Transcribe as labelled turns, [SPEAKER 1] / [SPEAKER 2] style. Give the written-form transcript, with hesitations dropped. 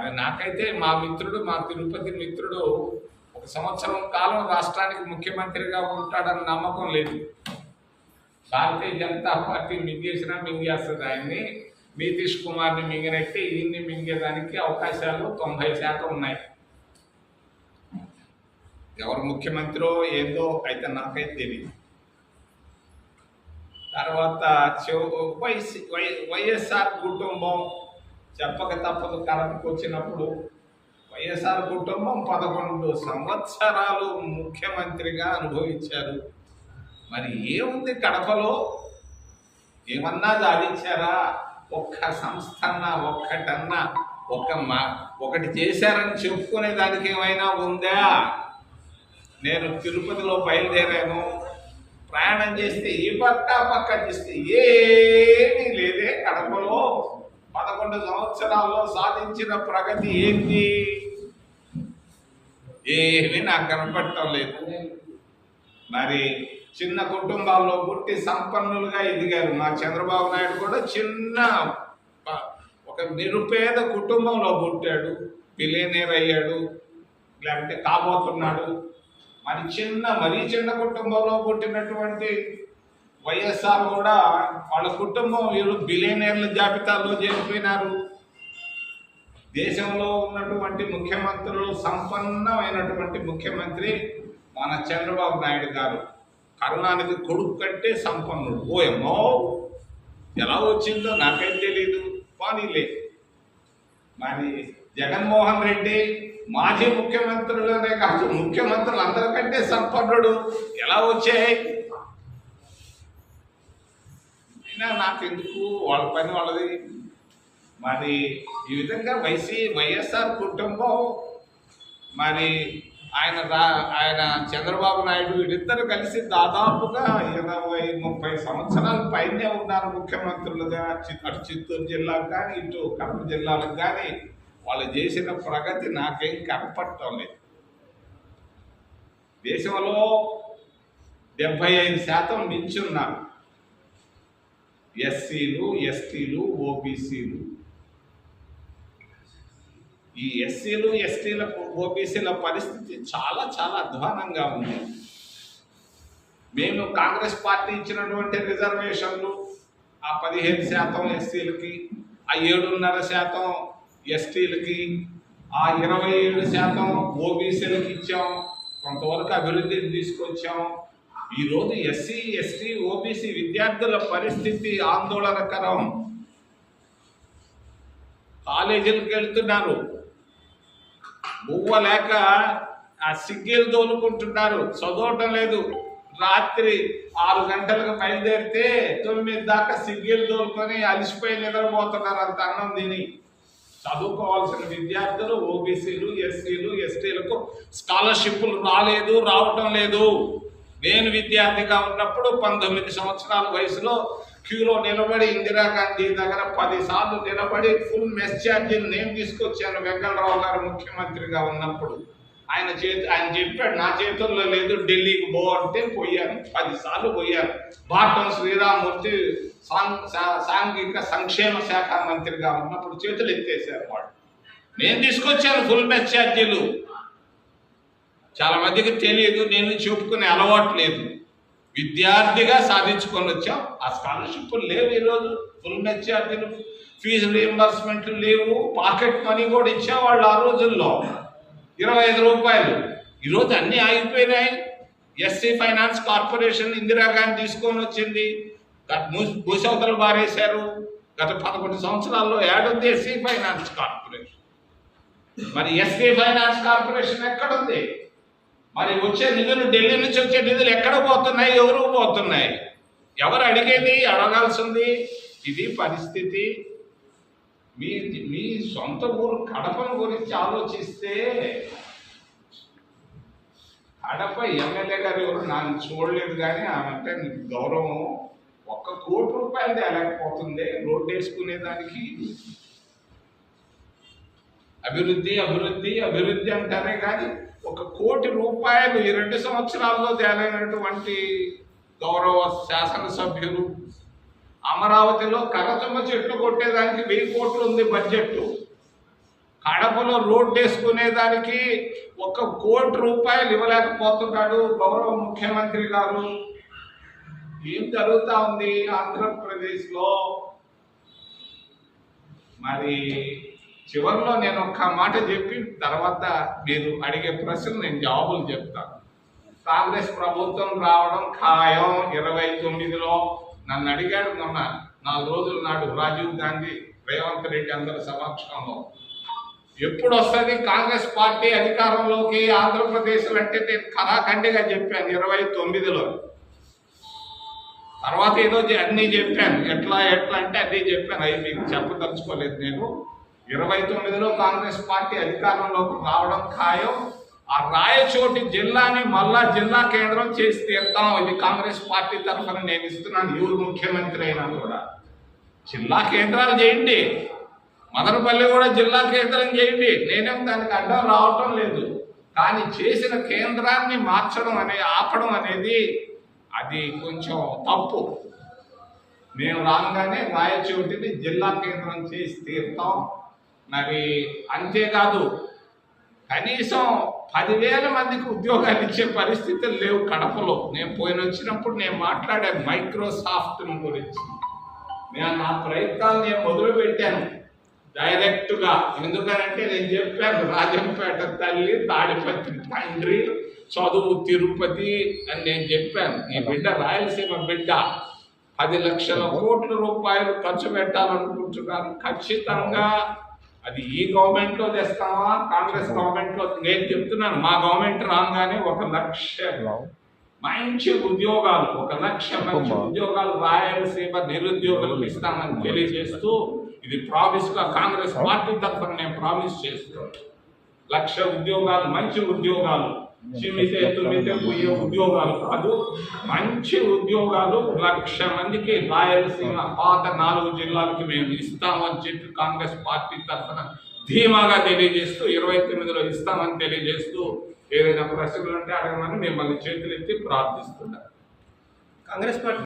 [SPEAKER 1] మరి నాకైతే మా మిత్రుడు, మా తిరుపతి మిత్రుడు 1 సంవత్సరం కాలం రాష్ట్రానికి ముఖ్యమంత్రిగా ఉంటాడన్న నమ్మకం లేదు. భారతీయ జనతా పార్టీ మింగేసినా మింగేస్తుంది ఆయన్ని. నితీష్ కుమార్ని మింగినట్టే ఈయన్ని మింగేదానికి అవకాశాలు 90% ఉన్నాయి. ఎవరు ముఖ్యమంత్రో ఏందో అయితే నాకైతే తెలియదు. తర్వాత వైఎస్ఆర్ కుటుంబం చెప్పక తప్పదు. కడపకు వచ్చినప్పుడు వైఎస్ఆర్ కుటుంబం 11 సంవత్సరాలు ముఖ్యమంత్రిగా అనుభవించారు. మరి ఏముంది కడపలో? ఏమన్నా సాధించారా? ఒక్క సంస్థన్నా ఒక్కటన్నా ఒకటి చేశారని చెప్పుకునే దానికి ఏమైనా ఉందా? నేను తిరుపతిలో బయలుదేరాను, ప్రయాణం చేస్తే ఈ పక్క చేస్తే ఏమీ లేదే. కడపలో 11 సంవత్సరాల్లో సాధించిన ప్రగతి ఏంటి? ఏమీ నాకు కనపడటం లేదు. మరి చిన్న కుటుంబాల్లో పుట్టి సంపన్నులుగా ఎదిగారు. మా చంద్రబాబు నాయుడు కూడా చిన్న ఒక నిరుపేద కుటుంబంలో పుట్టాడు, బిలియనీర్ అయ్యాడు, లేకపోతే కాబోతున్నాడు. మరీ చిన్న కుటుంబంలో పుట్టినటువంటి వైఎస్ఆర్ కూడా వాళ్ళ కుటుంబం బిలియనీర్ల జాబితాలో చేరిపోయినారు. దేశంలో ఉన్నటువంటి ముఖ్యమంత్రులు సంపన్నమైనటువంటి ముఖ్యమంత్రి మన చంద్రబాబు నాయుడు గారు. కరుణానిధి కొడుకు కంటే సంపన్నుడు. ఓయమ్మో, ఎలా వచ్చిందో నాకైతే తెలీదు. పోనీలే. మరి జగన్మోహన్ రెడ్డి మాజీ ముఖ్యమంత్రులనే కాదు, ముఖ్యమంత్రులు అందరికంటే సంపన్నుడు. ఎలా వచ్చాయి? అయినా నాకెందుకు, వాళ్ళ పని వాళ్ళది. మరి ఈ విధంగా వైఎస్ఆర్ కుటుంబం, మరి ఆయన చంద్రబాబు నాయుడు వీళ్ళిద్దరు కలిసి దాదాపుగా 20-30 సంవత్సరాల పైనే ఉన్నారు ముఖ్యమంత్రులుగా. అటు చిత్తూరు జిల్లాకు కానీ ఇటు కడప జిల్లాలకు కానీ వాళ్ళు చేసిన ప్రగతి నాకేం కనపడటం లేదు. దేశంలో 75% మించున్నారు ఎస్సీలు, ఎస్టీలు, ఓబీసీలు. ఈ ఎస్సీలు, ఎస్టీల, ఓబీసీల పరిస్థితి చాలా చాలా అధ్వానంగా ఉంది. మేము కాంగ్రెస్ పార్టీ ఇచ్చినటువంటి రిజర్వేషన్లు ఆ 15% ఎస్సీలకి, ఆ 7.5% ఎస్టీలకి, ఆ 27% ఓబీసీలకి ఇచ్చాం. కొంతవరకు అభివృద్ధిని తీసుకొచ్చాం. ఈరోజు ఎస్సీ, ఎస్టీ, ఓబీసీ విద్యార్థుల పరిస్థితి ఆందోళనకరం. కాలేజీలకు వెళ్తున్నారు, బువ్వ లేక ఆ సిగ్గీలు తోలుకుంటున్నారు, చదవటం లేదు. రాత్రి 6 గంటలకు బయలుదేరితే 9 దాకా సిగ్గీలు తోలుకొని అలిసిపోయి నిద్రపోతున్నారు అంత అన్నం తిని. చదువుకోవాల్సిన విద్యార్థులు ఓబీసీలు, ఎస్సీలు, ఎస్టీలకు స్కాలర్షిప్లు రావటం లేదు. నేను విద్యార్థిగా ఉన్నప్పుడు 19 సంవత్సరాల వయసులో క్యూలో నిలబడి ఇందిరాగాంధీ దగ్గర 10 సార్లు నిలబడి ఫుల్ మెస్ ఛార్జీని నేను తీసుకొచ్చాను. వెంకటరావు గారు ముఖ్యమంత్రిగా ఉన్నప్పుడు ఆయన చెప్పాడు, నా చేతుల్లో లేదు, ఢిల్లీకి పో అంటే పోయాను. 10 సార్లు పోయాను. బాటం శ్రీరామూర్తి సాంఘిక సంక్షేమ శాఖ మంత్రిగా ఉన్నప్పుడు చేతులు ఎత్తేసారు వాడు. నేను తీసుకొచ్చాను ఫుల్ మెస్ ఛార్జీలు. చాలా మందికి తెలియదు, నేను చెప్పుకునే అలవాటు లేదు. విద్యార్థిగా సాధించుకొని వచ్చాం. ఆ స్కాలర్షిప్లు లేవు ఈరోజు. ఫుల్ మెస్ ఛార్జీలు, ఫీజు రీఎంబర్స్మెంట్లు లేవు. పాకెట్ మనీ కూడా ఇచ్చేవాళ్ళు ఆ రోజుల్లో 25 రూపాయలు. ఈరోజు అన్నీ ఆగిపోయినాయి. ఎస్సీ ఫైనాన్స్ కార్పొరేషన్ ఇందిరాగాంధీ తీసుకొని వచ్చింది, భూసవతలు బారేశారు. గత 11 సంవత్సరాల్లో ఏడుంది ఎస్సీ ఫైనాన్స్ కార్పొరేషన్? మరి ఎస్సీ ఫైనాన్స్ కార్పొరేషన్ ఎక్కడుంది? మరి వచ్చే నిధులు, ఢిల్లీ నుంచి వచ్చే నిధులు ఎక్కడ పోతున్నాయి? ఎవరు పోతున్నాయి? ఎవరు అడగాల్సింది? ఇది పరిస్థితి. మీ సొంత ఊరు కడపను గురించి ఆలోచిస్తే, కడప ఎమ్మెల్యే గారు ఎవరు నాకు చూడలేదు, కానీ ఆమె గౌరవం. 1 కోటి రూపాయలు తేలేకపోతుంది రోడ్డు వేసుకునేదానికి. అభివృద్ధి అభివృద్ధి అభివృద్ధి అంటారే కానీ 1 కోటి రూపాయలు ఈ 2 సంవత్సరాల్లో తేలైనటువంటి గౌరవ శాసనసభ్యులు. అమరావతిలో కర్రతుమ్మ చెట్లు కొట్టేదానికి 1000 కోట్లు ఉంది బడ్జెట్. కడపలో రోడ్డు వేసుకునేదానికి 1 కోటి రూపాయలు ఇవ్వలేకపోతున్నాడు గౌరవ ముఖ్యమంత్రి గారు. ఏం జరుగుతా ఉంది ఆంధ్రప్రదేశ్లో? మరి చివరిలో నేను ఒక్క మాట చెప్పి తర్వాత మీరు అడిగే ప్రశ్నలు నేను జవాబులు చెప్తాను. కాంగ్రెస్ ప్రభుత్వం రావడం ఖాయం 29లో. నన్ను అడిగాడు మొన్న 4 రోజుల నాడు రాజీవ్ గాంధీ, రేవంత్ రెడ్డి అందరి సమక్షంలో, ఎప్పుడు వస్తుంది కాంగ్రెస్ పార్టీ అధికారంలోకి ఆంధ్రప్రదేశ్లో అంటే నేను కరాఖండిగా చెప్పాను 29లో. తర్వాత ఏదో అన్నీ చెప్పాను, ఎట్లా అంటే అన్నీ చెప్పాను. అవి మీకు చెప్పదలుచుకోలేదు నేను. 29లో కాంగ్రెస్ పార్టీ అధికారంలోకి రావడం ఖాయం. ఆ రాయచోటి జిల్లాని మళ్ళా జిల్లా కేంద్రం చేసి తీరుతాం. ఇది కాంగ్రెస్ పార్టీ తరఫున నేను ఇస్తున్నాను. ఎవరు ముఖ్యమంత్రి అయినా కూడా జిల్లా కేంద్రాలు చేయండి, మదనపల్లి కూడా జిల్లా కేంద్రం చేయండి, నేనేం దానికి అడ్డం రావటం లేదు. కానీ చేసిన కేంద్రాన్ని మార్చడం ఆపడం అనేది అది కొంచెం తప్పు. మేము రాగానే రాయచోటిని జిల్లా కేంద్రం చేసి తీరుతాం. మరి అంతేకాదు, కనీసం 10,000 మందికి ఉద్యోగాలు ఇచ్చే పరిస్థితులు లేవు కడపలో. నేను వచ్చినప్పుడు నేను మాట్లాడాను మైక్రోసాఫ్ట్ గురించి. నా ప్రయత్నాలు నేను మొదలు పెట్టాను డైరెక్ట్గా. ఎందుకనంటే నేను చెప్పాను, రాజంపేట తల్లి, తాడిపత్రి తండ్రి, చదువు తిరుపతి అని నేను చెప్పాను. ఈ బిడ్డ రాయలసీమ బిడ్డ 10 లక్షల కోట్ల రూపాయలు ఖర్చు పెట్టాలనుకుంటున్నాను. ఖచ్చితంగా అది ఈ గవర్నమెంట్లో తెస్తామా కాంగ్రెస్ గవర్నమెంట్లో? నేను చెప్తున్నాను, మా గవర్నమెంట్ రాగానే 1 లక్ష మంచి ఉద్యోగాలు, 1 లక్ష మంచి ఉద్యోగాలు రాయలసీమ నిరుద్యోగులకు ఇస్తామని తెలియజేస్తూ, ఇది ప్రామిస్గా కాంగ్రెస్ పార్టీ తరఫున నేను ప్రామిస్ చేస్తున్నాను. 1 లక్ష ఉద్యోగాలు, మంచి ఉద్యోగాలు, చిమ్మితే తుమ్మితే పోయే ఉద్యోగాలు కాదు, మంచి ఉద్యోగాలు 1 లక్ష మందికి రాయలసీమ పాత 4 జిల్లాలకి మేము ఇస్తామని చెప్పి కాంగ్రెస్ పార్టీ తరఫున ధీమాగా తెలియజేస్తూ, 29లో ఇస్తామని తెలియజేస్తూ, ఏదైనా ప్రశ్నలు ఉంటే అడగమని మిమ్మల్ని చేతులెత్తి ప్రార్థిస్తున్నాను.
[SPEAKER 2] కాంగ్రెస్ పార్టీ